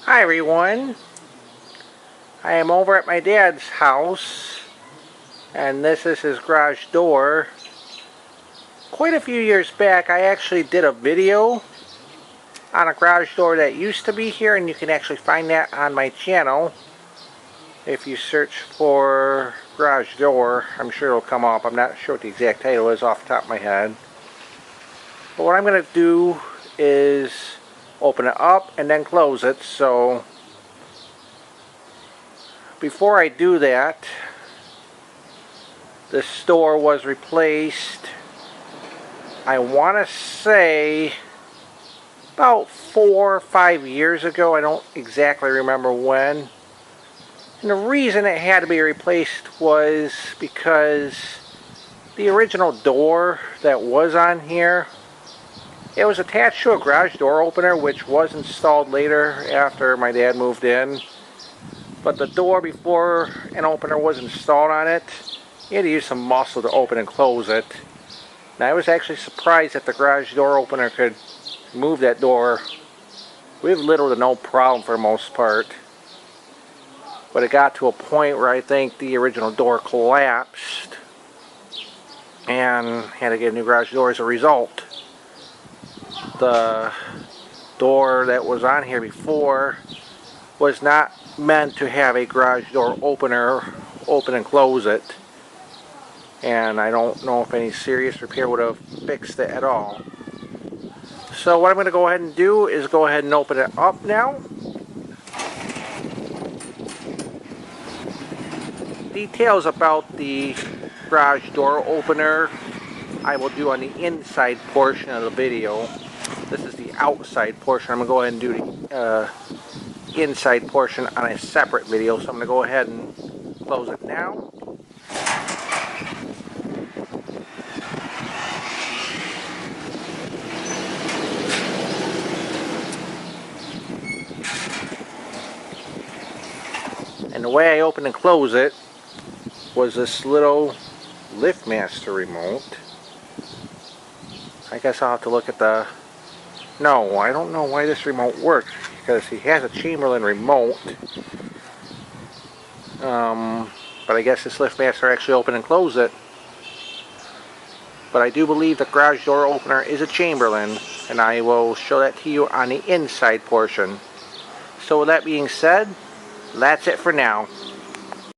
Hi everyone, I am over at my dad's house and this is his garage door. Quite a few years back I actually did a video on a garage door that used to be here, and you can actually find that on my channel. If you search for garage door, I'm sure it'll come up. I'm not sure what the exact title is off the top of my head. But what I'm going to do is open it up and then close it. So before I do that, this door was replaced, I want to say, about 4 or 5 years ago. I don't exactly remember when. And the reason it had to be replaced was because the original door that was on here, it was attached to a garage door opener, which was installed later after my dad moved in. But the door before an opener was installed on it, you had to use some muscle to open and close it. And I was actually surprised that the garage door opener could move that door with little to no problem for the most part. But it got to a point where I think the original door collapsed and had to get a new garage door as a result. The door that was on here before was not meant to have a garage door opener open and close it, and I don't know if any serious repair would have fixed it at all. So what I'm going to go ahead and do is go ahead and open it up now. Details about the garage door opener I will do on the inside portion of the video. This is the outside portion. I'm going to go ahead and do the inside portion on a separate video, so I'm going to go ahead and close it now. And the way I open and close it was this little LiftMaster remote. I guess I'll have to look at the... No, I don't know why this remote works, because he has a Chamberlain remote. But I guess this LiftMaster actually open and close it. But I do believe the garage door opener is a Chamberlain, and I will show that to you on the inside portion. So with that being said, that's it for now.